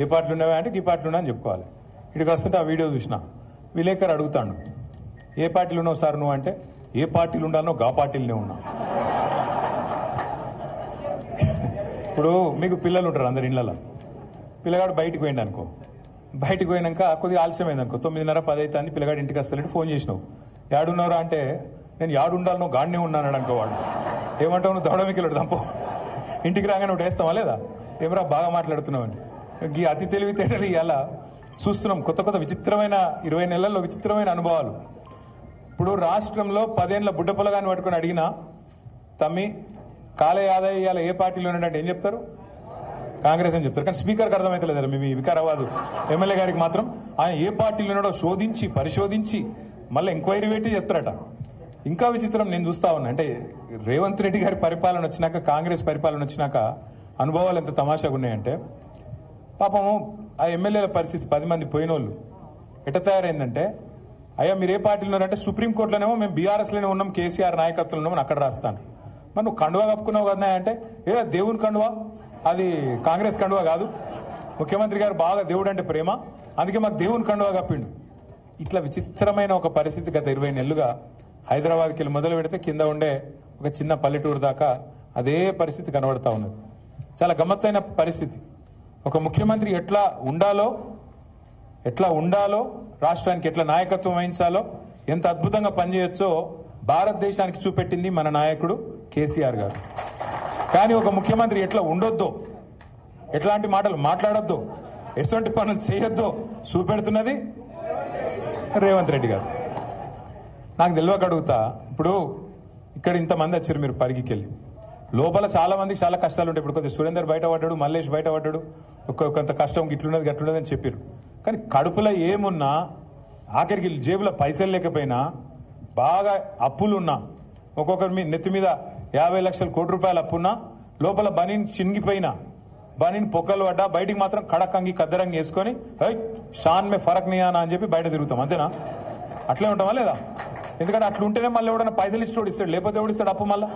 ఏ పార్టీలు ఉన్నావా అంటే ఈ పార్టీలు ఉన్నా అని చెప్పుకోవాలి. ఇక్కడికి వస్తుంటే ఆ వీడియో చూసిన విలేకరు అడుగుతాడు, ఏ పార్టీలు ఉన్నావు సార్ నువ్వు అంటే, ఏ పార్టీలు ఉండాలనో గా పార్టీలనే ఉన్నా. ఇప్పుడు మీకు పిల్లలు ఉంటారు అందరు ఇళ్ళలో, పిల్లగాడు బయటికి పోయింది అనుకో, బయటికి పోయినాక కొద్దిగా ఆలస్యమైంది అనుకో, 9:30 10 అవుతుంది, పిల్లగాడు ఇంటికి వస్తానంటే ఫోన్ చేసినావు, యాడున్నారా అంటే నేను యాడు ఉండాలనో గాడినే ఉన్నాను అనుకో, వాడు ఏమంటావు, నువ్వు దౌడమికి దంపో, ఇంటికి రాగానే ఒకటి వేస్తావా లేదా, ఏమరా బాగా మాట్లాడుతున్నావు అని. ఈ అతి తెలివితేటలు ఇవాళ చూస్తున్నాం, కొత్త కొత్త విచిత్రమైన 20 నెలల్లో విచిత్రమైన అనుభవాలు. ఇప్పుడు రాష్ట్రంలో 10 ఏళ్ల బుడ్డ పొలగాన్ని పట్టుకొని అడిగినా, తమ్మి కాలే ఆదాయ ఇవాళ ఏ పార్టీలో ఉన్నాడంటే ఏం చెప్తారు, కాంగ్రెస్ అని చెప్తారు. కానీ స్పీకర్కి అర్థమవుతలేదు, మీ వికారాబాద్ ఎమ్మెల్యే గారికి మాత్రం ఆయన ఏ పార్టీలో ఉన్నాడో శోధించి పరిశోధించి మళ్ళీ ఎంక్వైరీ పెట్టి చెప్తారట. ఇంకా విచిత్రం నేను చూస్తా ఉన్నా, అంటే రేవంత్ రెడ్డి గారి పరిపాలన వచ్చినాక, కాంగ్రెస్ పరిపాలన వచ్చినాక అనుభవాలు ఎంత తమాషాగా ఉన్నాయంటే, పాపము ఆ ఎమ్మెల్యేల పరిస్థితి 10 మంది పోయిన వాళ్ళు ఎట్ట తయారైందంటే, అయ్యా మీరు ఏ పార్టీలో ఉన్నారంటే సుప్రీంకోర్టులోనేమో మేము బీఆర్ఎస్లోనే ఉన్నాం, కేసీఆర్ నాయకత్వంలో ఉన్నామని అక్కడ రాస్తాను. మరి నువ్వు కండువా కప్పుకున్నావు కదా అంటే, ఏ దేవుని కండువా, అది కాంగ్రెస్ కండువా కాదు, ముఖ్యమంత్రి గారు బాగా దేవుడు అంటే ప్రేమ, అందుకే మాకు దేవుని కండువా కప్పిండు. ఇట్లా విచిత్రమైన ఒక పరిస్థితి గత 20 నెలలుగా హైదరాబాద్కి వెళ్ళి మొదలు పెడితే కింద ఉండే ఒక చిన్న పల్లెటూరు దాకా అదే పరిస్థితి కనబడతా ఉన్నది. చాలా గమ్మత్తైన పరిస్థితి. ఒక ముఖ్యమంత్రి ఎట్లా ఉండాలో, రాష్ట్రానికి ఎట్లా నాయకత్వం వహించాలో, ఎంత అద్భుతంగా పనిచేయొచ్చో భారతదేశానికి చూపెట్టింది మన నాయకుడు కేసీఆర్ గారు. కానీ ఒక ముఖ్యమంత్రి ఎట్లా ఉండొద్దో, ఎట్లాంటి మాటలు మాట్లాడొద్దో, ఎటువంటి పనులు చేయొద్దో చూపెడుతున్నది రేవంత్ రెడ్డి గారు. నాకు తెలియక అడుగుతా, ఇప్పుడు ఇక్కడ ఇంతమంది వచ్చారు మీరు పరిగికి వెళ్ళి, లోపల చాలా మందికి చాలా కష్టాలు ఉంటాయి. ఇప్పుడు కొద్దిగా సురేందర్ బయటపడ్డాడు, మల్లేష్ బయటపడ్డాడు, కొంత కష్టం గిట్లున్నది గట్లున్నది అని చెప్పారు. కానీ కడుపులో ఏమున్నా, ఆఖరికి జేబులో పైసలు లేకపోయినా, బాగా అప్పులున్నా, ఒక్కొక్కరు మీ నెత్తి మీద 50 లక్షల కోటి రూపాయలు అప్పున్నా, లోపల బనీన్ చినిగిపోయినా, బనీన్ పొక్కలు పడ్డా, బయటికి మాత్రం కడకంగి కద్దరంగి వేసుకొని షాన్ మే ఫరక్ నియానా అని చెప్పి బయట తిరుగుతాం, అంతేనా? అట్లే ఉంటామా లేదా? ఎందుకంటే అట్లా ఉంటేనే మళ్ళీ ఎవడన్నా పైసలు ఇచ్చి ఓడిస్తాడు, లేకపోతే ఎవడిస్తాడు అప్పు, మళ్ళీ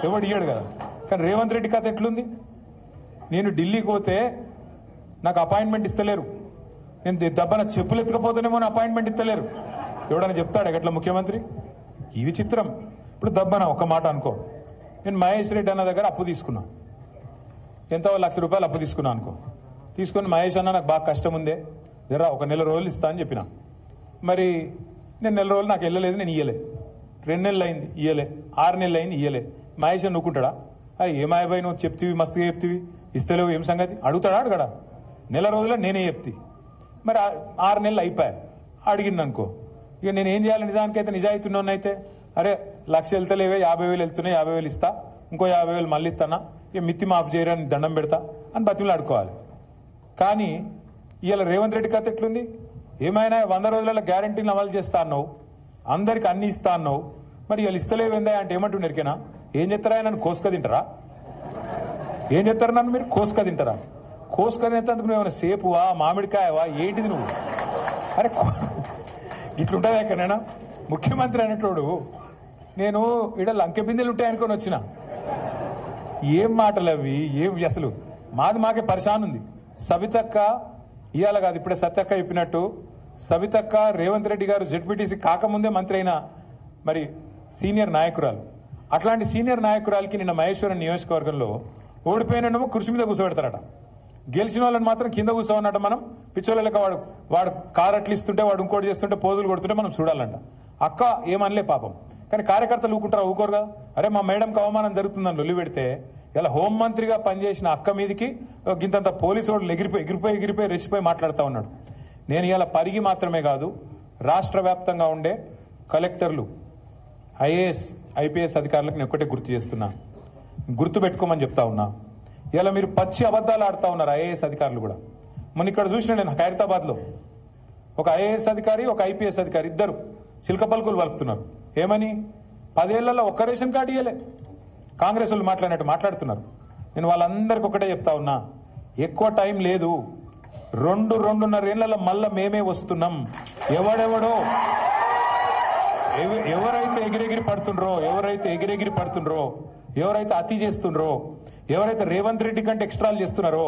ఎవడు ఇయ్యాడు కదా. కానీ రేవంత్ రెడ్డి కథ ఎట్లుంది, నేను ఢిల్లీకి పోతే నాకు అపాయింట్మెంట్ ఇస్తలేరు, నేను దెబ్బన చెప్పులు ఎత్తుకపోతేనేమో అపాయింట్మెంట్ ఇస్తలేరు, ఎవడన్నా చెప్తాడు ఎట్లా ముఖ్యమంత్రి? ఈ విచిత్రం. ఇప్పుడు దబ్బన ఒక మాట అనుకో, నేను మహేష్ రెడ్డి అన్న దగ్గర అప్పు తీసుకున్నా, ఎంతో 1 లక్ష రూపాయలు అప్పు తీసుకున్నా అనుకో, తీసుకొని మహేష్ అన్న నాకు బాగా కష్టం ఉందే, జరా ఒక 1 నెల రోజులు ఇస్తా అని చెప్పిన. మరి నేను 1 నెల రోజులు నాకు వెళ్ళలేదు, నేను ఇయ్యలే. 2 నెలలు అయింది ఇయ్యలే, 6 నెలలు అయింది ఇయ్యలే. మహేష్ అని నువ్వుకుంటాడా? ఏమాయబాయి నువ్వు చెప్తివి, మస్తుగా చెప్తివి, ఇస్తలేవు, ఏం సంగతి అడుగుతాడా? అడగడా? 1 నెల రోజుల్లో నేనే చెప్తి. మరి 6 నెలలు అయిపోయాయి, అడిగింది అనుకో, ఇక నేను ఏం చేయాలి? నిజానికైతే నిజాయితీ ఉన్నోన్నైతే, అరే 1 లక్ష వెళ్తలేవే, 50,000 వెళ్తున్నాయి, 50,000 ఇస్తా, ఇంకో 50,000 మళ్ళీ ఇస్తానా, ఇక మిత్తి మాఫ్ చేయరా, దండం పెడతా అని బతిమలు ఆడుకోవాలి. కానీ ఇవాళ రేవంత్ రెడ్డి కథ ఎట్లుంది? ఏమైనా 100 రోజుల గ్యారంటీని అమలు చేస్తా అన్నావు, అందరికి అన్ని ఇస్తా అన్నావు, మరి ఇవాళ ఇస్తలేవేందా అంటే ఏమంటుండే ఎరికేనా? ఏం చెప్తారా, నన్ను కోసుక తింటారా? ఏం చెప్తారా నన్ను మీరు? కోసుక తింటారా? కోసుక తినేందుకు నువ్వు ఏమైనా సేపువా, మామిడికాయవా, ఏంటిది నువ్వు? అరే ఇట్లుంటుందా ఎక్కడైనా? ముఖ్యమంత్రి అనేటోడు నేను ఇక్కడ లంకె బిందెలు ఉంటాయనుకొని వచ్చిన, ఏం మాటలు అవి, ఏం అసలు మాకే పరిశాన్ ఉంది. సబితక్క ఇవాళ కాదు, ఇప్పుడే సత్యక్క చెప్పినట్టు, సబితక్క రేవంత్ రెడ్డి గారు జెడ్పీటీసీ కాకముందే మంత్రి అయిన మరి సీనియర్ నాయకురాలు. అట్లాంటి సీనియర్ నాయకురాలకి నిన్న మహేశ్వరం నియోజకవర్గంలో ఓడిపోయినమో కుర్చీ మీద కూర్చోబెడతారట, గెలిచిన వాళ్ళని మాత్రం కింద కూర్చోన్నట్ట. మనం పిచ్చోళ్ళక వాడు కారట్లు ఇస్తుంటే, వాడు ఇంకోటి చేస్తుంటే, పోజులు కొడుతుంటే మనం చూడాలంట. అక్క ఏమనలే పాపం, కానీ కార్యకర్తలు ఊకుంటారా? ఊకోరు కదా. అరే మా మేడంకి అవమానం జరుగుతుందని లొల్లి పెడితే, ఇలా హోంమంత్రిగా పనిచేసిన అక్క మీదికి గింతంత పోలీసు వాళ్ళు ఎగిరిపోయి రెచ్చిపోయి మాట్లాడుతూ ఉన్నాడు. నేను ఇలా పరిగి మాత్రమే కాదు, రాష్ట్ర వ్యాప్తంగా ఉండే కలెక్టర్లు, ఐఏఎస్ ఐపీఎస్ అధికారులకు నేను ఒక్కటే గుర్తు చేస్తున్నా, గుర్తు పెట్టుకోమని చెప్తా ఉన్నా. ఇలా మీరు పచ్చి అబద్ధాలు ఆడుతూ ఉన్నారు ఐఏఎస్ అధికారులు కూడా. మొన్న ఇక్కడ చూసిన నేను ఖైరతాబాద్లో ఒక ఐఏఎస్ అధికారి, ఒక ఐపీఎస్ అధికారి, ఇద్దరు చిలక పలుకులు పలుకుతున్నారు. ఏమని? 10 ఏళ్లలో ఒక్క రేషన్ కార్డు ఇయ్యలే, కాంగ్రెస్ వాళ్ళు మాట్లాడినట్టు మాట్లాడుతున్నారు. నేను వాళ్ళందరికీ ఒకటే చెప్తా ఉన్నా, ఎక్కువ టైం లేదు, 2-2.5 ఏళ్లలో మళ్ళా మేమే వస్తున్నాం. ఎవరైతే ఎగిరెగిరి పడుతుండ్రో, ఎవరైతే అతి చేస్తుండ్రో, ఎవరైతే రేవంత్ రెడ్డి కంటే ఎక్స్ట్రాలు చేస్తున్నారో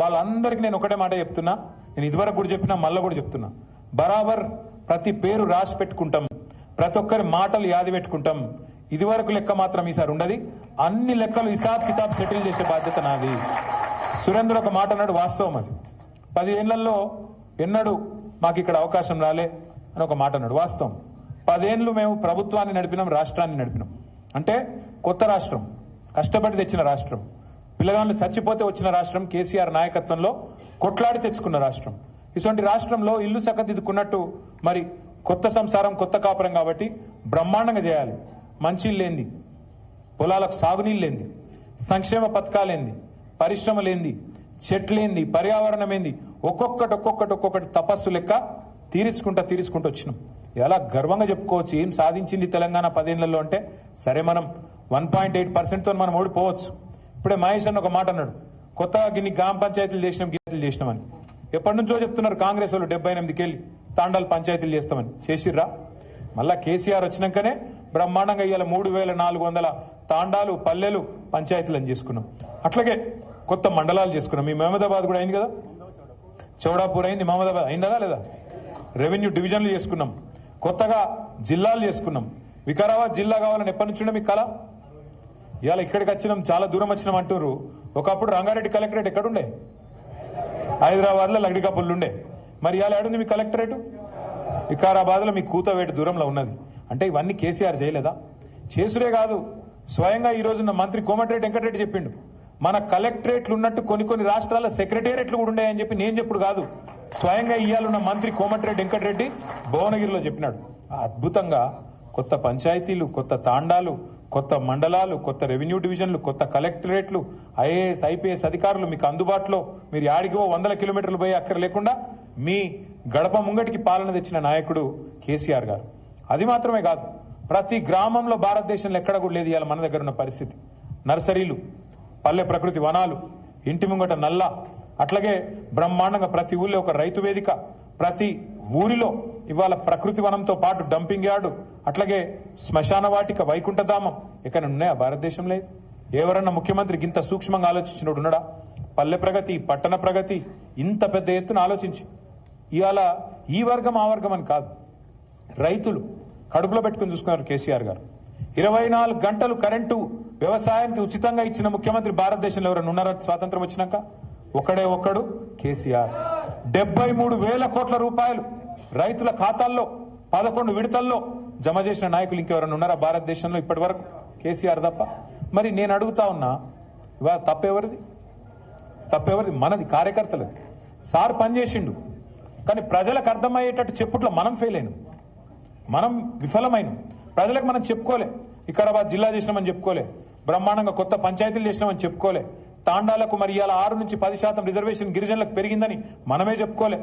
వాళ్ళందరికీ నేను ఒకటే మాట చెప్తున్నా, నేను ఇదివరకు కూడా చెప్పినా మళ్ళీ కూడా చెప్తున్నా, బరాబర్ ప్రతి పేరు రాసి పెట్టుకుంటాం, ప్రతి ఒక్కరి మాటలు యాది పెట్టుకుంటాం. ఇదివరకు లెక్క మాత్రం ఈసారి ఉండదు, అన్ని లెక్కలు హిసాబ్ కితాబ్ సెటిల్ చేసే బాధ్యత నాది. సురేంద్ర ఒక మాట అన్నాడు, వాస్తవం అది. 10 ఏళ్లలో ఎన్నడూ మాకు ఇక్కడ అవకాశం రాలే అని ఒక మాట అన్నాడు, వాస్తవం. 10 ఏళ్ళు మేము ప్రభుత్వాన్ని నడిపినాం, రాష్ట్రాన్ని నడిపినాం. అంటే కొత్త రాష్ట్రం, కష్టపడి తెచ్చిన రాష్ట్రం, పిల్లగాళ్ళు చచ్చిపోతే వచ్చిన రాష్ట్రం, కేసీఆర్ నాయకత్వంలో కొట్లాడి తెచ్చుకున్న రాష్ట్రం. ఇటువంటి రాష్ట్రంలో ఇల్లు చక్కదిద్దుకున్నట్టు మరి కొత్త సంసారం, కొత్త కాపురం కాబట్టి బ్రహ్మాండంగా చేయాలి. మంచిళ్ళేంది, పొలాలకు సాగునీళ్ళేంది, సంక్షేమ పథకాలేంది, పరిశ్రమలేంది, చెట్లేంది, పర్యావరణం ఏంది, ఒక్కొక్కటి తపస్సు లెక్క తీర్చుకుంటూ వచ్చినాం. ఎలా గర్వంగా చెప్పుకోవచ్చు ఏం సాధించింది తెలంగాణ 10 ఏళ్లలో అంటే. సరే, మనం 1.8%తో మనం ఓడిపోవచ్చు. ఇప్పుడే మహేష్ అన్న ఒక మాట అన్నాడు, కొత్తగా గిన్ని గ్రామ పంచాయతీలు చేసినామని. ఎప్పటి నుంచో చెప్తున్నారు కాంగ్రెస్ వాళ్ళు, 78కెళ్ళి తాండాలు పంచాయతీలు చేస్తామని. చేసిర్రా? మళ్ళా కేసీఆర్ వచ్చినాకనే బ్రహ్మాండంగా ఇవాళ 3400 తాండాలు, పల్లెలు, పంచాయతీలు అని చేసుకున్నాం. అట్లాగే కొత్త మండలాలు చేసుకున్నాం. మీ మహమ్మదాబాద్ కూడా అయింది కదా, చౌడాపూర్ అయింది, మహమ్మదాబాద్ అయిందా లేదా? రెవెన్యూ డివిజన్లు చేసుకున్నాం, కొత్తగా జిల్లాలు చేసుకున్నాం. వికారాబాద్ జిల్లా కావాలని ఎప్పటి నుంచి ఉండే మీకు కళ? ఇవాళ ఇక్కడికి వచ్చినాం, చాలా దూరం వచ్చినాం అంటారు. ఒకప్పుడు రంగారెడ్డి కలెక్టరేట్ ఎక్కడుండే? హైదరాబాద్లో లగ్డికాపుల్లు ఉండే. మరి ఇవాళ ఏడుంది మీ కలెక్టరేట్? వికారాబాద్లో మీ కూతవేటి దూరంలో ఉన్నది. అంటే ఇవన్నీ కేసీఆర్ చేయలేదా? చేసుడే కాదు, స్వయంగా ఈ రోజున్న మంత్రి కోమటిరెడ్డి వెంకటరెడ్డి చెప్పిండు, మన కలెక్టరేట్లు ఉన్నట్టు కొన్ని రాష్ట్రాల సెక్రటేరియట్లు కూడా ఉన్నాయని చెప్పి నేను చెప్పుడు కాదు, స్వయంగా ఇయ్యాలున్న మంత్రి కోమటిరెడ్డి వెంకటరెడ్డి భువనగిరిలో చెప్పినాడు. అద్భుతంగా కొత్త పంచాయతీలు, కొత్త తాండాలు, కొత్త మండలాలు, కొత్త రెవెన్యూ డివిజన్లు, కొత్త కలెక్టరేట్లు, ఐఏఎస్ ఐపీఎస్ అధికారులు మీకు అందుబాటులో, మీరు యాడిగో 100 కిలోమీటర్లు పోయి అక్కర లేకుండా మీ గడప ముంగటికి పాలన తెచ్చిన నాయకుడు కేసీఆర్ గారు. అది మాత్రమే కాదు, ప్రతి గ్రామంలో భారతదేశంలో ఎక్కడ కూడా లేదు ఇవాళ మన దగ్గర ఉన్న పరిస్థితి. నర్సరీలు, పల్లె ప్రకృతి వనాలు, ఇంటి ముంగట నల్ల, అట్లాగే బ్రహ్మాండంగా ప్రతి ఊళ్ళో ఒక రైతు వేదిక, ప్రతి ఊరిలో ఇవాళ ప్రకృతి వనంతో పాటు డంపింగ్ యార్డు, అట్లాగే శ్మశాన వాటిక, వైకుంఠధామం ఎక్కడ ఉన్నాయా భారతదేశంలో? ఎవరన్నా ముఖ్యమంత్రికి ఇంత సూక్ష్మంగా ఆలోచించినోడు ఉన్నాడా? పల్లె ప్రగతి, పట్టణ ప్రగతి ఇంత పెద్ద ఎత్తున ఆలోచించి ఇవాళ ఈ వర్గం ఆ వర్గం అని కాదు, రైతులు కడుపులో పెట్టుకుని చూసుకున్నారు కేసీఆర్ గారు. 24 గంటలు కరెంటు వ్యవసాయానికి ఉచితంగా ఇచ్చిన ముఖ్యమంత్రి భారతదేశంలో ఎవరైనా ఉన్నారా? స్వాతంత్రం వచ్చినాక ఒక్కడు కేసీఆర్. 73,000 కోట్ల రూపాయలు రైతుల ఖాతాల్లో 11 విడతల్లో జమ చేసిన నాయకులు ఇంకెవరైనా ఉన్నారా భారతదేశంలో ఇప్పటి వరకు? కేసీఆర్ తప్ప. మరి నేను అడుగుతా ఉన్నా, ఇవాళ తప్పెవరిది? మనది, కార్యకర్తలది. సార్ పనిచేసిండు, కానీ ప్రజలకు అర్థమయ్యేటట్టు చెప్పుట్లో మనం ఫెయిల్ అయినాం, మనం విఫలమైన. ప్రజలకు మనం చెప్పుకోలే, వికారాబాద్ జిల్లా చేసినామని చెప్పుకోలే, బ్రహ్మాండంగా కొత్త పంచాయతీలు చేసినామని చెప్పుకోలే, తాండాలకు మరి ఇవాళ 6 నుంచి 10% రిజర్వేషన్ గిరిజనులకు పెరిగిందని మనమే చెప్పుకోలే.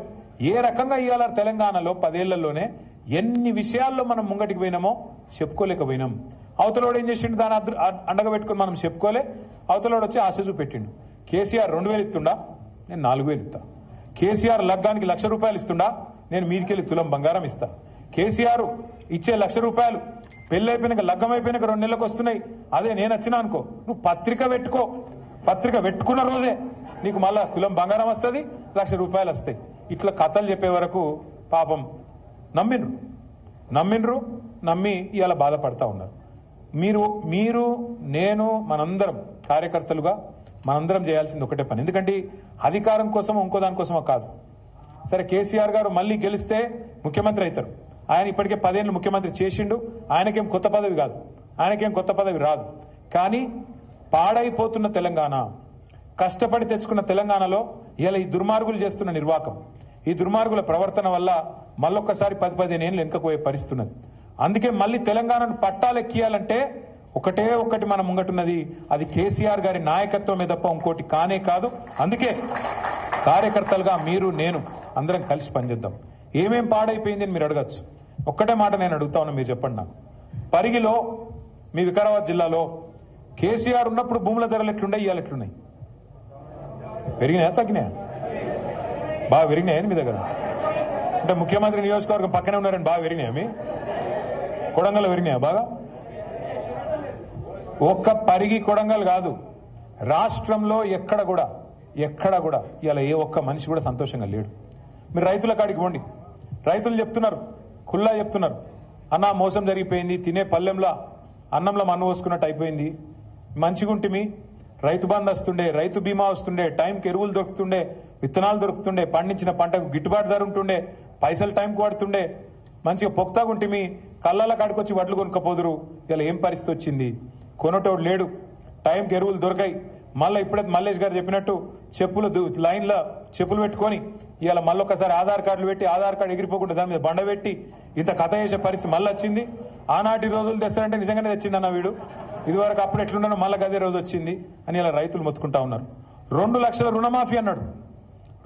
ఏ రకంగా ఇవాళ తెలంగాణలో 10 ఏళ్లలోనే ఎన్ని విషయాల్లో మనం ముంగటికి పోయినామో చెప్పుకోలేకపోయినాం. అవతలోడు ఏం చేసిండు, దాన్ని అండగా పెట్టుకుని మనం చెప్పుకోలే. అవతలోడు వచ్చి ఆశ చూపెట్టిండు. కేసీఆర్ 2,000 ఇస్తుండా, నేను 4,000 ఇస్తా. కేసీఆర్ లగ్గానికి 1,00,000 రూపాయలు ఇస్తుండా, నేను మీదికెళ్ళి తులం బంగారం ఇస్తా. కేసీఆర్ ఇచ్చే 1,00,000 రూపాయలు పెళ్లి అయిపోయినాక, లగ్గం అయిపోయినాక 2 నెలలకు వస్తున్నాయి. అదే నేను వచ్చినా అనుకో, నువ్వు పత్రిక పెట్టుకో, పత్రిక పెట్టుకున్న రోజే నీకు మళ్ళా కులం బంగారం వస్తుంది, 1,00,000 రూపాయలు వస్తాయి. ఇట్లా కథలు చెప్పే వరకు పాపం నమ్మిండ్రు, నమ్మి ఇవాళ బాధపడతా ఉన్నారు. మీరు నేను మనందరం కార్యకర్తలుగా మనందరం చేయాల్సింది ఒకటే పని. ఎందుకంటే అధికారం కోసమో ఇంకో దానికోసమో కాదు. సరే, కేసీఆర్ గారు మళ్ళీ గెలిస్తే ముఖ్యమంత్రి అవుతారు. ఆయన ఇప్పటికే 10 ఏళ్ళు ముఖ్యమంత్రి చేసిండు. ఆయనకేం కొత్త పదవి కాదు, ఆయనకేం కొత్త పదవి రాదు. కానీ పాడైపోతున్న తెలంగాణ, కష్టపడి తెచ్చుకున్న తెలంగాణలో ఇలా ఈ దుర్మార్గులు చేస్తున్న నిర్వాకం, ఈ దుర్మార్గుల ప్రవర్తన వల్ల మళ్ళొక్కసారి 10-15 ఏళ్ళు వెనుకపోయే పరిస్థితి ఉన్నది. అందుకే మళ్ళీ తెలంగాణను పట్టాలెక్కియాలంటే ఒకటి మన ముంగటున్నది, అది కేసీఆర్ గారి నాయకత్వమే తప్ప ఇంకోటి కానే కాదు. అందుకే కార్యకర్తలుగా మీరు నేను అందరం కలిసి పనిచేద్దాం. ఏమేం పాడైపోయింది అని మీరు అడగచ్చు. ఒక్కటే మాట నేను అడుగుతా ఉన్నా, మీరు చెప్పండి నాకు. పరిగిలో మీ వికారాబాద్ జిల్లాలో కేసీఆర్ ఉన్నప్పుడు భూముల ధరలు ఎట్లున్నాయి, ఇవాళ ఎట్లున్నాయి? పెరిగినాయా, తగ్గినాయా? బాగా పెరిగినాయా మీ దగ్గర? అంటే ముఖ్యమంత్రి నియోజకవర్గం పక్కనే ఉన్నారని బాగా పెరిగినాయా? మీ కొడంగల్ పెరిగినాయా బాగా? ఒక్క పరిగి కొడంగల్ కాదు, రాష్ట్రంలో ఎక్కడ కూడా ఇలా ఏ ఒక్క మనిషి కూడా సంతోషంగా లేడు. మీరు రైతుల కాడికి పోండి, రైతులు చెప్తున్నారు, ఖుల్లా చెప్తున్నారు, అన్నా మోసం జరిగిపోయింది, తినే పల్లెంలో అన్నంలో మన్ను పోసుకున్నట్టు అయిపోయింది, మంచిగుంటిమి, రైతు బంధు వస్తుండే, రైతు బీమా వస్తుండే, టైంకి ఎరువులు దొరుకుతుండే, విత్తనాలు దొరుకుతుండే, పండించిన పంటకు గిట్టుబాటు ధర ఉంటుండే, పైసలు టైంకి పడుతుండే, మంచిగా పొక్తాగుంటిమి, కళ్ళల కాడికొచ్చి వడ్లు కొనుక్కపోదురు. ఇలా ఏం పరిస్థితి వచ్చింది? కొనటోడు లేడు, టైంకి ఎరువులు దొరకాయి. మళ్ళీ ఇప్పుడైతే మల్లేష్ గారు చెప్పినట్టు చెప్పులు లైన్లో చెప్పులు పెట్టుకొని ఇవాళ మళ్ళొకసారి ఆధార్ కార్డులు పెట్టి ఆధార్ కార్డు ఎగిరిపోకుండా దాని మీద బండ పెట్టి ఇంత కథ చేసే పరిస్థితి మళ్ళీ వచ్చింది. ఆనాటి రోజులు తెస్తాడంటే నిజంగానే తెచ్చిండన్న వీడు, ఇదివరకు అప్పుడు ఎట్లున్నానో మళ్ళీ గదే రోజు వచ్చింది అని ఇలా రైతులు మొత్తుకుంటా ఉన్నారు. 2 లక్షల రుణమాఫీ అన్నాడు,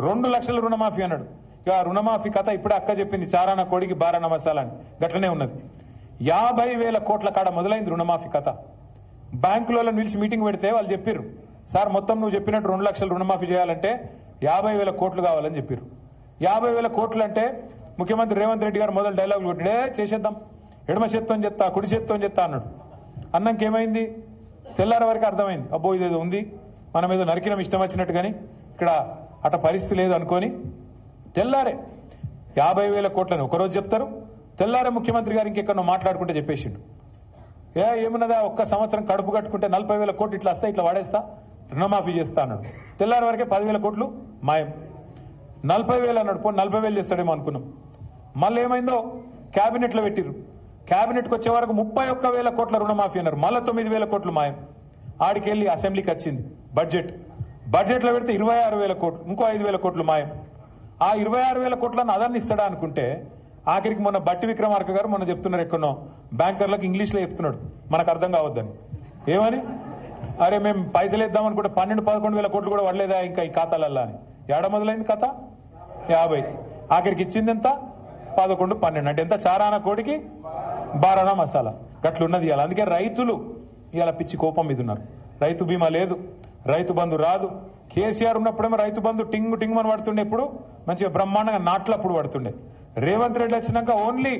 2 లక్షల రుణమాఫీ అన్నాడు. ఇక రుణమాఫీ కథ ఇప్పుడే అక్క చెప్పింది, చారాన కోడికి బారాన మసాలా అని గట్లనే ఉన్నది. 50,000 కోట్ల కాడ మొదలైంది రుణమాఫీ కథ. బ్యాంకులలో నిలిచి మీటింగ్ పెడితే వాళ్ళు చెప్పారు, సార్ మొత్తం నువ్వు చెప్పినట్టు 2 లక్షలు రుణమాఫీ చేయాలంటే 50,000 కోట్లు కావాలని చెప్పారు. 50,000 కోట్లు అంటే ముఖ్యమంత్రి రేవంత్ రెడ్డి గారు మొదలు డైలాగులు కొట్టిడే, చేసేద్దాం, ఎడమ చేత్తో చెప్తా, కుడి చేత్తో చెప్తా అన్నాడు. అన్నంకి ఏమైంది? తెల్లారి వరకు అర్థమైంది, అబ్బో ఇదేదో ఉంది, మనం ఏదో నరికినం ఇష్టం వచ్చినట్టు, కానీ ఇక్కడ అట పరిస్థితి లేదు అనుకొని తెల్లారే 50,000 కోట్లని ఒకరోజు చెప్తారు, తెల్లారే ముఖ్యమంత్రి గారు ఇంకెక్కడో మాట్లాడుకుంటే చెప్పేసిండు. ఏమున్నదా, ఒక్క సంవత్సరం కడుపు కట్టుకుంటే 40,000 కోట్లు ఇట్లా వస్తా, ఇట్లా వాడేస్తా, రుణమాఫీ చేస్తా అన్నాడు. తెల్లారి వరకే 10,000 కోట్లు మాయం. 40,000 అన్నాడు, పో 40,000 చేస్తాడేమో అనుకున్నాం. మళ్ళీ ఏమైందో క్యాబినెట్లో పెట్టిర్రు, క్యాబినెట్కి వచ్చే వరకు 31,000 కోట్ల రుణమాఫీ అన్నారు, మళ్ళీ 9,000 కోట్లు మాయం. ఆడికి వెళ్ళి అసెంబ్లీకి వచ్చింది బడ్జెట్లో పెడితే 26,000 కోట్లు, ఇంకో 5,000 కోట్లు మాయం. ఆ 26,000 కోట్లను అదన్ని ఇస్తాడా అనుకుంటే ఆఖరికి మొన్న బట్టి విక్రమార్క గారు మొన్న చెప్తున్నారు, ఎక్కడో బ్యాంకర్లకు ఇంగ్లీష్లో చెప్తున్నాడు, మనకు అర్థం కావద్దని. ఏమని? అరే మేము పైసలు ఇద్దాం అనుకుంటే 12-11,000 కోట్లు కూడా పడలేదా ఇంకా ఈ ఖాతాలల్లా అని. ఏడ మొదలైంది కథ? 50. ఆఖరికి ఇచ్చింది ఎంత? 11-12. అంటే ఎంత? చారానా కోడికి బారానా మసాలా. గట్లున్నది ఇవాళ. అందుకే రైతులు ఇవాళ పిచ్చి కోపం మీద ఉన్నారు. రైతు బీమా లేదు, రైతు బంధు రాదు. కేసీఆర్ ఉన్నప్పుడేమో రైతు బంధు టింగు టింగు అని పడుతుండే, ఇప్పుడు మంచిగా బ్రహ్మాండంగా నాట్లప్పుడు పడుతుండే. రేవంత్ రెడ్డి వచ్చినాక ఓన్లీ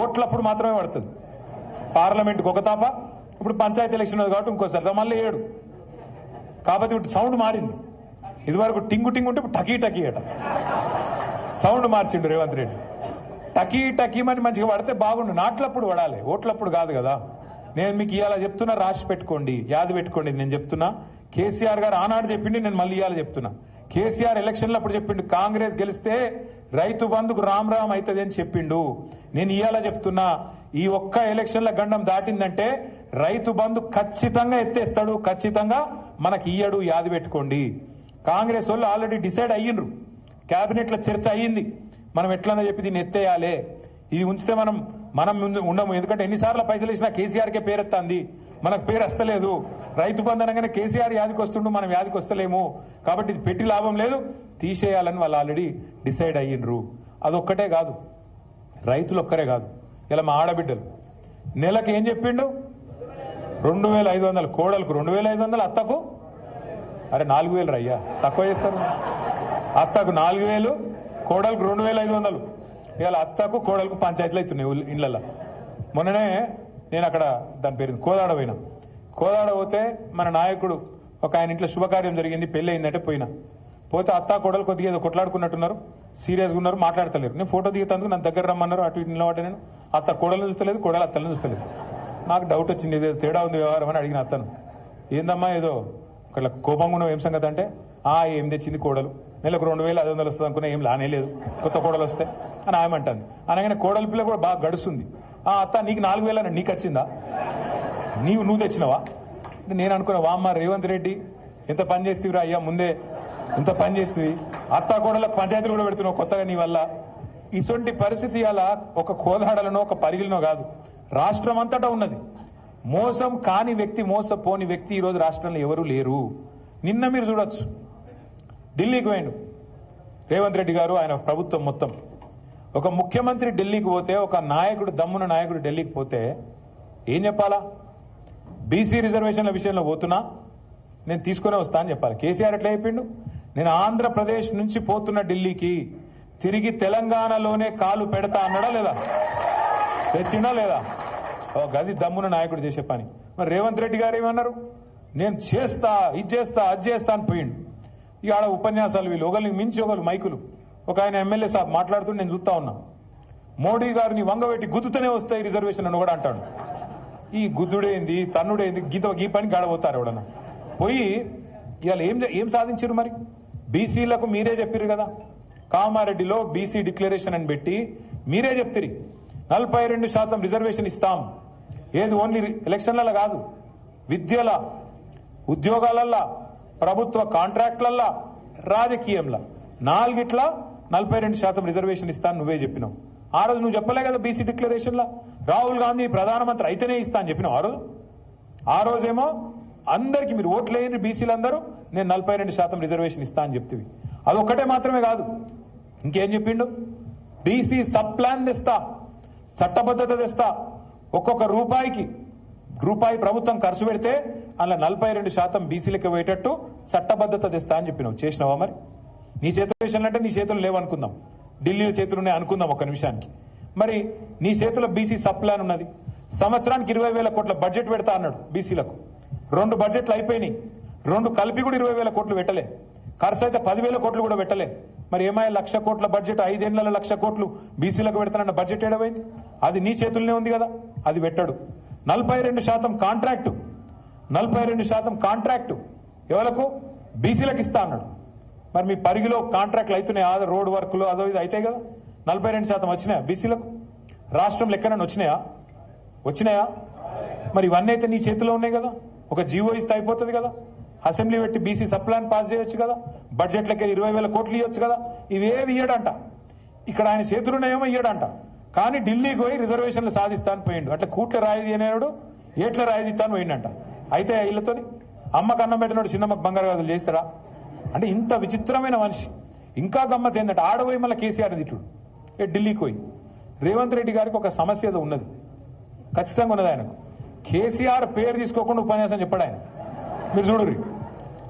ఓట్లప్పుడు మాత్రమే పడుతుంది. పార్లమెంట్కి ఒక తాప, ఇప్పుడు పంచాయతీ ఎలక్షన్ ఉంది కాబట్టి ఇంకోసారి మళ్ళీ 7. కాబట్టి ఇప్పుడు సౌండ్ మారింది. ఇదివరకు టింగు టింగు ఉంటే ఇప్పుడు టకీ టకీ అట సౌండ్ మార్చిండు రేవంత్ రెడ్డి. టకీ టకీమని మంచిగా పడితే బాగుండు, నాట్లప్పుడు పడాలి, ఓట్లప్పుడు కాదు కదా. నేను మీకు ఇవాళ చెప్తున్నా, రాసి పెట్టుకోండి, యాది పెట్టుకోండి. నేను చెప్తున్నా, కేసీఆర్ గారు ఆనాడు చెప్పిండి, నేను మళ్ళీ ఇవాళ చెప్తున్నా. కేసీఆర్ ఎలక్షన్లో అప్పుడు చెప్పిండు, కాంగ్రెస్ గెలిస్తే రైతు బంధుకు రామ్ రామ్ అవుతుంది అని చెప్పిండు. నేను ఇవాళ చెప్తున్నా, ఈ ఒక్క ఎలక్షన్ల గండం దాటిందంటే రైతు బంధు ఖచ్చితంగా ఎత్తేస్తాడు, ఖచ్చితంగా మనకి ఇయ్యడు, యాది పెట్టుకోండి. కాంగ్రెస్ వాళ్ళు ఆల్రెడీ డిసైడ్ అయ్యిండ్రు, క్యాబినెట్లో చర్చ అయ్యింది, మనం ఎట్లన్నా చెప్పి దీన్ని ఎత్తేయాలి, ఇది ఉంచితే మనం ఉండము. ఎందుకంటే ఎన్నిసార్లు పైసలు ఇచ్చినా కేసీఆర్కే పేరెత్తాంది, మనకు పేరు వస్తలేదు. రైతు బంధు అనగానే కేసీఆర్ యాదికి వస్తుండు, మనం యాదికి వస్తలేము, కాబట్టి ఇది పెట్టి లాభం లేదు, తీసేయాలని వాళ్ళు ఆల్రెడీ డిసైడ్ అయ్యిండ్రు. అదొక్కటే కాదు, రైతులు ఒక్కరే కాదు, ఇలా మా ఆడబిడ్డలు నెలకు ఏం చెప్పిండు? 2,500 కోడలకు 2,500, అత్తకు అరే 4,000 రయ్యా, తక్కువ చేస్తారు. అత్తకు 4,000, కోడలకు 2,500. ఇవాళ అత్తకు కోడలకు పంచాయతీలు అవుతున్నాయి ఇళ్ళల్లో. మొన్ననే నేను అక్కడ దాని పేరు కోదాడ పోయినా. కోదాడ పోతే మన నాయకుడు ఒక ఆయన ఇంట్లో శుభకార్యం జరిగింది, పెళ్లి అయిందంటే పోతే అత్త కోడలు కొద్దిగా ఏదో కొట్లాడుకున్నట్టున్నారు, సీరియస్గా ఉన్నారు, మాట్లాడతలేరు. నేను ఫోటో దిగుతందుకు నన్ను దగ్గర రమ్మన్నారు, అటు ఇటు నిలబడ్డా. నేను అత్త కోడలను చూస్తలేదు, కోడలు అత్తలను చూస్తలేదు. నాకు డౌట్ వచ్చింది, ఏదో తేడా ఉంది వ్యవహారం అని అడిగిన అత్తను. ఏందమ్మా ఏదో ఒకళ్ళ కోపంగా ఉన్నావు, ఏం సంగతి అంటే, ఏం తెచ్చింది కోడలు, నెలకు 2,500 వస్తుంది అనుకున్నా, ఏం లానే లేదు, కొత్త కోడలు వస్తే అని ఆయమంటుంది. అనగానే కోడలి పిల్ల కూడా బాగా గడుస్తుంది. అత్త నీకు 4,000 అని నీకు వచ్చిందా, నువ్వు తెచ్చినవా? నేను అనుకున్నా, వామ్మ రేవంత్ రెడ్డి ఎంత పని చేస్తేవిరా అయ్యా, ముందే ఎంత పని చేస్తుంది, అత్త కోడలకు పంచాయతీలు కూడా పెడుతున్నావు కొత్తగా నీ వల్ల. ఇటువంటి పరిస్థితి అలా ఒక కోదాడలనో ఒక పరిగిలనో కాదు, రాష్ట్రం అంతటా ఉన్నది. మోసం కాని వ్యక్తి, మోసపోని వ్యక్తి ఈరోజు రాష్ట్రంలో ఎవరూ లేరు. నిన్న మీరు చూడొచ్చు, ఢిల్లీకి పోయిండు రేవంత్ రెడ్డి గారు, ఆయన ప్రభుత్వం మొత్తం. ఒక ముఖ్యమంత్రి ఢిల్లీకి పోతే, ఒక నాయకుడు, దమ్మున నాయకుడు ఢిల్లీకి పోతే ఏం చెప్పాలా? బీసీ రిజర్వేషన్ల విషయంలో పోతున్నా, నేను తీసుకునే వస్తా అని చెప్పాలి. కేసీఆర్ ఎట్లా చెప్పిండు? నేను ఆంధ్రప్రదేశ్ నుంచి పోతున్న ఢిల్లీకి, తిరిగి తెలంగాణలోనే కాలు పెడతా అన్నాడా లేదా? తెచ్చిండా లేదా? గది దమ్మున నాయకుడు చేసే పని. మరి రేవంత్ రెడ్డి గారు ఏమన్నారు? నేను చేస్తా ఇది చేస్తా అది చేస్తా అని పోయిండు. ఇక ఆడ ఉపన్యాసాలు వీళ్ళు ఒకరిని మించి ఒకరు మైకులు. ఒక ఆయన ఎమ్మెల్యే సాబ్ మాట్లాడుతూ నేను చూస్తా ఉన్నా, మోడీ గారిని వంగబెట్టి గుద్దుతూనే వస్తాయి రిజర్వేషన్ అని కూడా అంటాడు. ఈ గుద్దుడేంది తన్నుడేంది గీ పని గాడబోతారు ఎవడన్నా పోయి. ఇవాళ ఏం సాధించారు మరి? బీసీలకు మీరే చెప్పారు కదా, కామారెడ్డిలో బీసీ డిక్లరేషన్ అని పెట్టి మీరే చెప్తారు 42% రిజర్వేషన్ ఇస్తాం. ఏది ఓన్లీ ఎలక్షన్లలో కాదు, విద్యల, ఉద్యోగాలల్లా, ప్రభుత్వ కాంట్రాక్ట్లల్లా, రాజకీయంలో 4 42% రిజర్వేషన్ ఇస్తాను నువ్వే చెప్పినావు. ఆ రోజు నువ్వు చెప్పలే కదా బీసీ డిక్లరేషన్లో, రాహుల్ గాంధీ ప్రధానమంత్రి అయితేనే ఇస్తా అని చెప్పినావు ఆ రోజు. ఆ రోజేమో అందరికీ మీరు ఓట్లు వేయండి బీసీలందరూ, నేను 42% రిజర్వేషన్ ఇస్తా అని చెప్తివి. అదొక్కటే మాత్రమే కాదు, ఇంకేం చెప్పిండు? బీసీ సబ్ ప్లాన్ తెస్తా, చట్టబద్ధత తెస్తా, ఒక్కొక్క రూపాయి ప్రభుత్వం ఖర్చు పెడితే అలా 42% బీసీలకు పోయేటట్టు చట్టబద్ధత తెస్తా అని చెప్పినావు. చేసినావా మరి? నీ చేతులు అంటే నీ చేతులు లేవనుకుందాం, ఢిల్లీలో చేతులు ఉన్నాయి అనుకుందాం ఒక్క నిమిషానికి. మరి నీ చేతిలో బీసీ సబ్ ప్లాన్ ఉన్నది, సంవత్సరానికి 20,000 కోట్ల బడ్జెట్ పెడతా అన్నాడు బీసీలకు. 2 బడ్జెట్లు అయిపోయినాయి, 2 కలిపి కూడా 20,000 కోట్లు పెట్టలే, ఖర్చు అయితే 10,000 కోట్లు కూడా పెట్టలే. మరి ఏమైనా 1,00,000 కోట్ల బడ్జెట్ 5 ఏళ్లలో 1,00,000 కోట్లు బీసీలకు పెడతానన్న బడ్జెట్ ఏడవైంది? అది నీ చేతుల్లోనే ఉంది కదా, అది పెట్టాడు. 42% కాంట్రాక్టు, 42% కాంట్రాక్టు ఎవరకు? బీసీలకు ఇస్తా అన్నాడు. మరి మీ పరిగిలో కాంట్రాక్ట్లు అవుతున్నాయి, రోడ్ వర్క్లు అదో ఇది అయితే కదా. 42% వచ్చినాయా బీసీలకు? రాష్ట్రంలో ఎక్కడైనా వచ్చినాయా? మరి ఇవన్నీ అయితే నీ చేతిలో ఉన్నాయి కదా, ఒక జీవో ఇస్తే అయిపోతుంది కదా. అసెంబ్లీ పెట్టి బీసీ సబ్ ప్లాన్ పాస్ చేయొచ్చు కదా, బడ్జెట్లకి 20,000 కోట్లు ఇవ్వచ్చు కదా. ఇవేవి ఇయ్యడంట, ఇక్కడ ఆయన చేతులున్నాయేమో ఇయ్యడంట. కానీ ఢిల్లీకి పోయి రిజర్వేషన్లు సాధిస్తాను పోయిండు. అట్లా కూట్ల రాయిది అనేవాడు ఏట్ల రాయిది ఇస్తాను పోయిండంట. అయితే ఇళ్లతోని అమ్మకు అన్నం పెట్టినాడు చిన్నమ్మకు బంగారు గాజులు చేస్తారా? అంటే ఇంత విచిత్రమైన మనిషి. ఇంకా గమ్మత్ ఏంటంటే ఆడపోయి మళ్ళీ కేసీఆర్ తిట్టుడు ఢిల్లీకి పోయి. రేవంత్ రెడ్డి గారికి ఒక సమస్య ఉన్నది, ఖచ్చితంగా ఉన్నది ఆయనకు. కేసీఆర్ పేరు తీసుకోకుండా ఉపన్యాసం చెప్పాడు ఆయన. మీరు చూడరు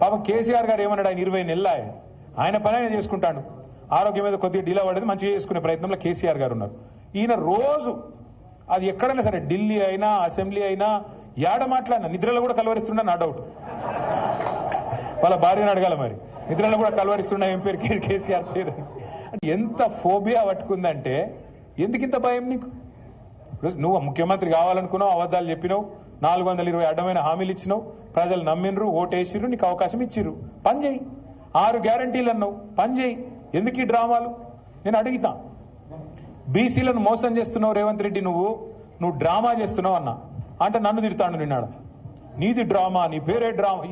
పాపం కేసీఆర్ గారు ఏమన్నాడు, ఆయన 20 నెలలు ఆయన పని ఆయన చేసుకుంటాడు. ఆరోగ్యం మీద కొద్దిగా డీలా పడేది, మంచిగా చేసుకునే ప్రయత్నంలో కేసీఆర్ గారు ఉన్నారు. ఈయన రోజు అది ఎక్కడైనా సరే, ఢిల్లీ అయినా అసెంబ్లీ అయినా ఏడ మాట్లాడినా నిద్రలో కూడా కలవరిస్తున్నా నా డౌట్. వాళ్ళ భార్యను అడగాల మరి, నిద్రలో కూడా కలవరిస్తున్నా ఏం పేరు కేసీఆర్ పేరు. అంటే ఎంత ఫోబియా పట్టుకుందంటే, ఎందుకింత భయం నీకు? నువ్వు ముఖ్యమంత్రి కావాలనుకున్నావు, అబద్ధాలు చెప్పినావు, 420 అడ్డమైన హామీలు ఇచ్చినావు, ప్రజలు నమ్మినరు, ఓటేసిర్రు, నీకు అవకాశం ఇచ్చిర్రు, పని చేయి. 6 గ్యారంటీలు అన్నావు, పని చేయి. ఎందుకు ఈ డ్రామాలు? నేను అడుగుతా, బీసీలను మోసం చేస్తున్నావు రేవంత్ రెడ్డి, నువ్వు డ్రామా చేస్తున్నావు అన్నా అంటే నన్ను తిడతాడు నిన్నాడు. నీది డ్రామా, నీ పేరే డ్రామా.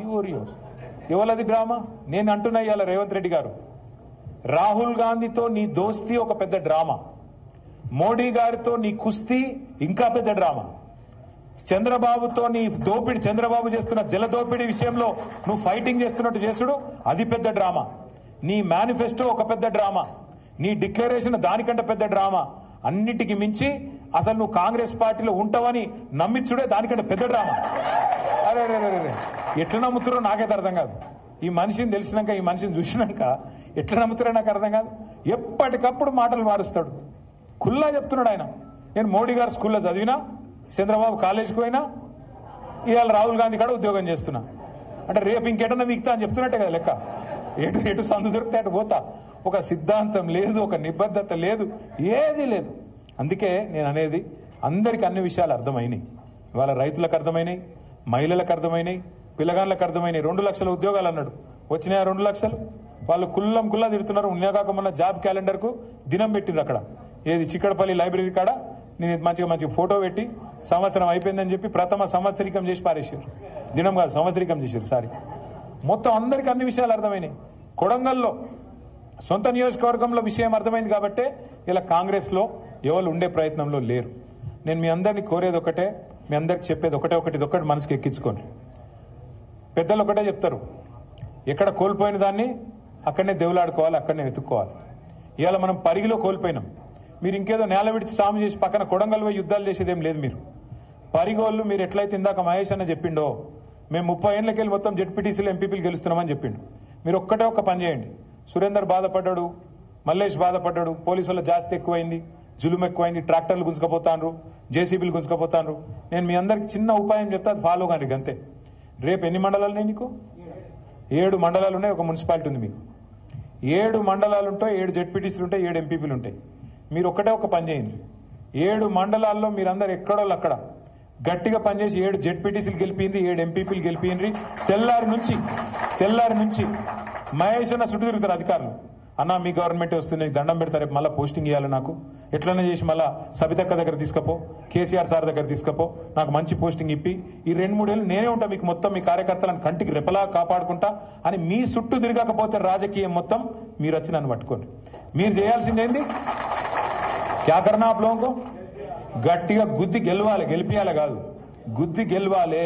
ఎవరది డ్రామా? నేను అంటున్నా ఇవాళ రేవంత్ రెడ్డి గారు, రాహుల్ గాంధీతో నీ దోస్తీ ఒక పెద్ద డ్రామా, మోడీ గారితో నీ కుస్తీ ఇంకా పెద్ద డ్రామా, చంద్రబాబుతో నీ దోపిడి, చంద్రబాబు చేస్తున్న జల దోపిడీ విషయంలో నువ్వు ఫైటింగ్ చేస్తున్నట్టు చేసుడు అది పెద్ద డ్రామా, నీ మేనిఫెస్టో ఒక పెద్ద డ్రామా, నీ డిక్లరేషన్ దానికంటే పెద్ద డ్రామా, అన్నిటికీ మించి అసలు నువ్వు కాంగ్రెస్ పార్టీలో ఉంటావని నమ్మించుడే దానికంటే పెద్ద డ్రామా. అరే ఎట్లా నమ్ముతారో నాకైతే అర్థం కాదు. ఈ మనిషిని తెలిసినాక, ఈ మనిషిని చూసినాక ఎట్లా నమ్ముతారో నాకు అర్థం కాదు. ఎప్పటికప్పుడు మాటలు మారుస్తాడు, ఖుల్లా చెప్తున్నాడు ఆయన. నేను మోడీ గారు స్కూల్లో చదివినా, చంద్రబాబు కాలేజీకి పోయినా, ఇవాళ రాహుల్ గాంధీ కాడ ఉద్యోగం చేస్తున్నా. అంటే రేపు ఇంకెటన్నా మిగతా అని చెప్తున్నట్టే కదా లెక్క. ఎటు సందు దొరికితే అటు పోతా. ఒక సిద్ధాంతం లేదు, ఒక నిబద్ధత లేదు, ఏది లేదు. అందుకే నేను అనేది, అందరికి అన్ని విషయాలు అర్థమైనాయి. ఇవాళ రైతులకు అర్థమైనాయి, మహిళలకు అర్థమైనాయి, పిల్లగాళ్ళకు అర్థమైనాయి. 2 లక్షల ఉద్యోగాలు అన్నాడు, వచ్చినాయా 2 లక్షలు? వాళ్ళు కుల్లా తిడుతున్నారు. ఉన్నాక మొన్న జాబ్ క్యాలెండర్కు దినం పెట్టిండ్రు అక్కడ, ఏది చిక్కడపల్లి లైబ్రరీ కాడ. నేను మంచిగా ఫోటో పెట్టి సంవత్సరం అయిపోయిందని చెప్పి ప్రథమ సంవత్సరికం చేసి పారేసారు. దినం కాదు, సంవత్సరికం చేశారు. సారీ, మొత్తం అందరికీ అన్ని విషయాలు అర్థమైనాయి. కొడంగల్లో సొంత నియోజకవర్గంలో విషయం అర్థమైంది కాబట్టే ఇలా కాంగ్రెస్లో ఎవరు ఉండే ప్రయత్నంలో లేరు. నేను మీ అందరినీ కోరేది ఒకటే, మీ అందరికి చెప్పేది ఒకటి మనసుకి ఎక్కించుకోండి. పెద్దలు ఒకటే చెప్తారు, ఎక్కడ కోల్పోయిన దాన్ని అక్కడనే దేవులాడుకోవాలి, అక్కడనే వెతుక్కోవాలి. ఇవాళ మనం పరిగిలో కోల్పోయినాం. మీరు ఇంకేదో నేల విడిచి సాము చేసి పక్కన కొడంగల్ పోయి యుద్ధాలు చేసేదేం లేదు. మీరు పరిగోళ్ళు, మీరు ఎట్లయితే ఇందాక మహేష్ అన్న చెప్పిండో, మేము 30 ఏళ్ళకి వెళ్ళి మొత్తం జెడ్పీటీసీలు ఎంపీపీలు గెలుస్తున్నామని చెప్పిండు. మీరు ఒక్క పని చేయండి. సురేందర్ బాధపడ్డాడు, మల్లేష్ బాధపడ్డాడు, పోలీసుల జాస్తి ఎక్కువైంది, జులుం ఎక్కువైంది, ట్రాక్టర్లు గుంజుకపోతాండ్రు, జేసీబీలు గుంజుకపోతాండ్రు. నేను మీ అందరికి చిన్న ఉపాయం చెప్తే అది ఫాలో కానీ అంతే. రేపు ఎన్ని మండలాలు ఉన్నాయి నీకు? 7 మండలాలు ఉన్నాయి, ఒక మున్సిపాలిటీ ఉంది మీకు. 7 మండలాలు ఉంటాయి, 7 జెడ్పీటీసీలు ఉంటాయి, 7 ఎంపీపీలు ఉంటాయి. మీరు ఒక పని చేయండి. 7 మండలాల్లో మీరందరూ ఎక్కడోళ్ళు అక్కడ గట్టిగా పనిచేసి 7 జెడ్పీటీసీలు గెలిపిండ్రి, 7 ఎంపీపీలు గెలిపిండ్రి. తెల్లారి నుంచి మహేష్ అన్న చుట్టూ తిరుగుతారు అధికారులు. అన్న మీ గవర్నమెంట్ వస్తుంది, దండం పెడతారు, రేపు మళ్ళీ పోస్టింగ్ ఇవ్వాలి నాకు, ఎట్లనే చేసి మళ్ళీ సబితక్క దగ్గర తీసుకపో, కేసీఆర్ సార్ దగ్గర తీసుకపో, నాకు మంచి పోస్టింగ్ ఇప్పి ఈ 2-3 ఏళ్ళు నేనే ఉంటా మీకు మొత్తం మీ కార్యకర్తలను కంటికి రెపలా కాపాడుకుంటా అని మీ చుట్టూ తిరగకపోతే రాజకీయం మొత్తం మీరు వచ్చి నన్ను పట్టుకోండి. మీరు చేయాల్సింది ఏంది? క్యా కర్నా ఆప్ లోగోं को? గట్టిగా గుద్ది గెలిపియాలి కాదు, గుద్ది గెలవాలి.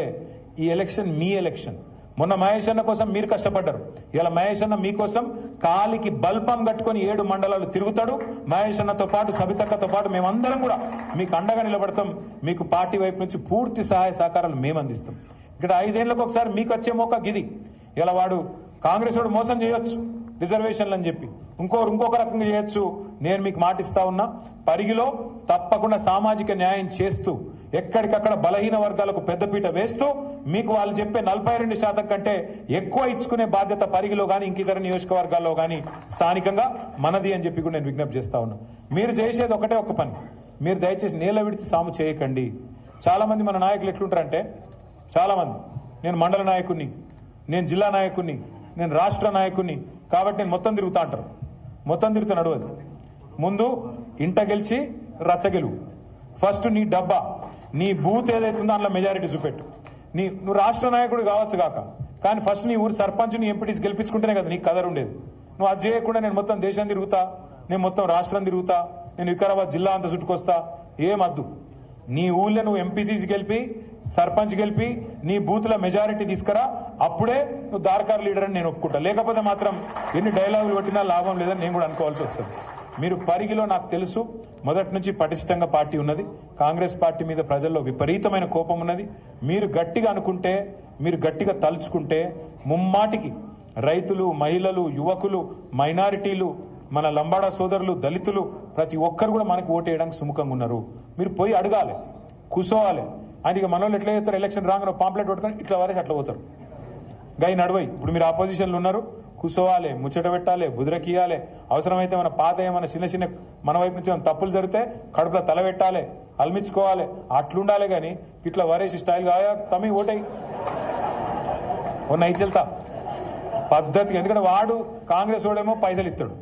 ఈ ఎలక్షన్ మీ ఎలక్షన్. మొన్న మహేష్ అన్న కోసం మీరు కష్టపడ్డారు, ఇలా మహేష్ అన్న మీకోసం కాలికి బల్పం కట్టుకొని 7 మండలాలు తిరుగుతాడు. మహేష్ అన్నతో పాటు సబితక్కతో పాటు మేమందరం కూడా మీకు అండగా నిలబడతాం. మీకు పార్టీ వైపు నుంచి పూర్తి సహాయ సహకారాలు మేము అందిస్తాం. ఇక్కడ 5 ఏళ్లకు ఒకసారి మీకు వచ్చే మోకా గిది. ఇలా వాడు కాంగ్రెస్ వాడు మోసం చేయొచ్చు రిజర్వేషన్లు అని చెప్పి, ఇంకొక రకంగా చేయొచ్చు. నేను మీకు మాటిస్తా ఉన్నా, పరిగిలో తప్పకుండా సామాజిక న్యాయం చేస్తూ ఎక్కడికక్కడ బలహీన వర్గాలకు పెద్దపీట వేస్తూ మీకు వాళ్ళు చెప్పే 42% కంటే ఎక్కువ ఇచ్చుకునే బాధ్యత పరిగిలో కానీ ఇంకితర నియోజకవర్గాల్లో కానీ స్థానికంగా మనది అని చెప్పి కూడా నేను విజ్ఞప్తి చేస్తా ఉన్నా. మీరు చేసేది ఒక పని, మీరు దయచేసి నేల విడిచి సాము చేయకండి. చాలా మంది మన నాయకులు ఎట్లుంటారంటే, చాలా మంది నేను మండల నాయకుడిని, నేను జిల్లా నాయకుడిని, నేను రాష్ట్ర నాయకుడిని కాబట్టి నేను మొత్తం తిరుగుతా అంటారు. మొత్తం తిరుగుతా నడవదు. ముందు ఇంట గెలిచి రచ్చగెలువు. ఫస్ట్ నీ డబ్బా, నీ బూత్ ఏదైతుందో అందులో మెజారిటీ చూపెట్టు. నువ్వు రాష్ట్ర నాయకుడు కావచ్చు కాక, కానీ ఫస్ట్ నీ ఊరు సర్పంచ్ని ఎంపీటీస్ గెలిపించుకుంటేనే కదా నీకు కదర్ ఉండేది. నువ్వు అది చేయకుండా నేను మొత్తం దేశం తిరుగుతా, నేను మొత్తం రాష్ట్రం తిరుగుతా, నేను వికారాబాద్ జిల్లా అంతా చుట్టుకొస్తా, ఏమద్దు. నీ ఊళ్ళో నువ్వు ఎంపీటీసీ గెలిపి, సర్పంచ్ గెలిపి, నీ బూత్ల మెజారిటీ తీసుకురా, అప్పుడే నువ్వు దార్కార్ లీడర్ అని నేను ఒప్పుకుంటా. లేకపోతే మాత్రం ఎన్ని డైలాగులు కొట్టినా లాభం లేదని నేను కూడా అనుకోవాల్సి వస్తుంది. మీరు పరిగిలో నాకు తెలుసు మొదటి నుంచి పటిష్టంగా పార్టీ ఉన్నది. కాంగ్రెస్ పార్టీ మీద ప్రజల్లో విపరీతమైన కోపం ఉన్నది. మీరు గట్టిగా అనుకుంటే, మీరు గట్టిగా తలుచుకుంటే ముమ్మాటికి రైతులు, మహిళలు, యువకులు, మైనారిటీలు, మన లంబాడా సోదరులు, దళితులు ప్రతి ఒక్కరు కూడా మనకు ఓటు వేయడానికి సుముఖంగా ఉన్నారు. మీరు పోయి అడగాలి, కూర్చోవాలి. ఆయన ఇక మనోళ్ళు ఎట్లా చేస్తారు, ఎలక్షన్ రాగానే పాంప్లెట్ పట్టుకొని ఇట్లా వరకు అట్లా పోతారు. గై నడవై. ఇప్పుడు మీరు ఆపోజిషన్లు ఉన్నారు, కూర్చోవాలి, ముచ్చట పెట్టాలి, బుదిరకియాలి. అవసరమైతే మన పాత ఏమైనా చిన్న మన వైపు నుంచి ఏమైనా తప్పులు జరిగితే కడుపులో తల పెట్టాలి, అల్మించుకోవాలి. అట్లుండాలి. కానీ ఇట్లా వరేసి స్టైల్ కాయా తమి ఓటై నై చెల్తా పద్ధతిగా. ఎందుకంటే వాడు కాంగ్రెస్ వాడేమో పైసలు ఇస్తాడు,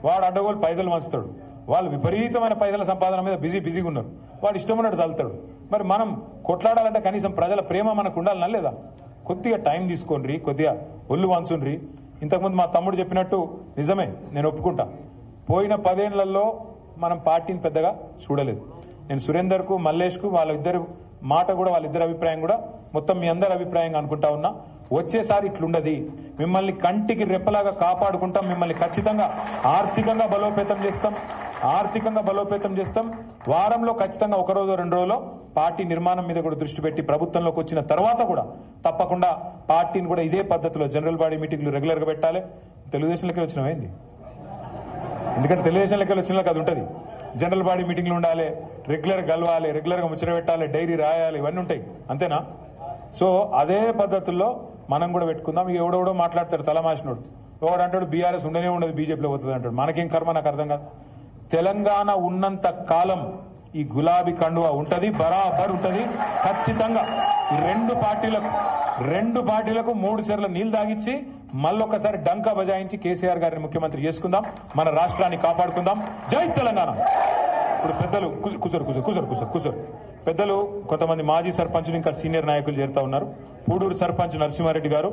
వాడు అడ్డగోలు పైసలు మంచుతాడు. వాళ్ళు విపరీతమైన పైసల సంపాదన మీద బిజీగా ఉన్నారు. వాడు ఇష్టం ఉన్నట్టు చల్లుతాడు. మరి మనం కొట్లాడాలంటే కనీసం ప్రజల ప్రేమ మనకు ఉండాలన్నా లేదా? కొద్దిగా టైం తీసుకోండి, కొద్దిగా ఒళ్ళు వంచుండ్రి. ఇంతకుముందు మా తమ్ముడు చెప్పినట్టు నిజమే, నేను ఒప్పుకుంటా. పోయిన 10 ఏళ్లలో మనం పార్టీని పెద్దగా చూడలేదు. నేను సురేందర్కు, మల్లేష్కు వాళ్ళిద్దరు మాట కూడా, వాళ్ళిద్దరి అభిప్రాయం కూడా మొత్తం మీ అందరి అభిప్రాయంగా అనుకుంటా ఉన్నా. వచ్చేసారి ఇట్లుండది. మిమ్మల్ని కంటికి రెప్పలాగా కాపాడుకుంటాం. మిమ్మల్ని ఖచ్చితంగా ఆర్థికంగా బలోపేతం చేస్తాం. వారంలో ఖచ్చితంగా 1 రోజు 2 రోజుల్లో పార్టీ నిర్మాణం మీద కూడా దృష్టి పెట్టి ప్రభుత్వంలోకి వచ్చిన తర్వాత కూడా తప్పకుండా పార్టీని కూడా ఇదే పద్ధతిలో జనరల్ బాడీ మీటింగ్లు రెగ్యులర్గా పెట్టాలి. తెలుగుదేశంలోకి వచ్చినవేంది? ఎందుకంటే తెలుగుదేశంలోకి వచ్చిన అది ఉంటుంది. జనరల్ బాడీ మీటింగ్లు ఉండాలి, రెగ్యులర్గా కలవాలి, రెగ్యులర్గా ముచ్చట పెట్టాలి, డైరీ రాయాలి, ఇవన్నీ ఉంటాయి. అంతేనా? సో అదే పద్ధతుల్లో మనం కూడా పెట్టుకుందాం. ఇక ఎవడెవడో మాట్లాడతాడు తలమాసినోడు. ఎవడు అంటాడు బీఆర్ఎస్ ఉండనే ఉండదు, బీజేపీలో పోతుంది అంటాడు. మనకేం కర్మ, నాకు అర్థం కాదు. తెలంగాణ ఉన్నంత కాలం ఈ గులాబీ కండువా ఉంటది, బరాబర్ ఉంటది. ఖచ్చితంగా ఈ 2 పార్టీలకు 3 చెర్ల నీళ్లు తాగిచ్చి మళ్ళొక్కసారి డంకా బజాయించి కేసీఆర్ గారిని ముఖ్యమంత్రి చేసుకుందాం. మన రాష్ట్రాన్ని కాపాడుకుందాం. జై తెలంగాణ. ఇప్పుడు పెద్దలు కూసరు పెద్దలు కొంతమంది మాజీ సర్పంచులు ఇంకా సీనియర్ నాయకులు చేరుతా ఉన్నారు. పూడూరు సర్పంచ్ నరసింహారెడ్డి గారు,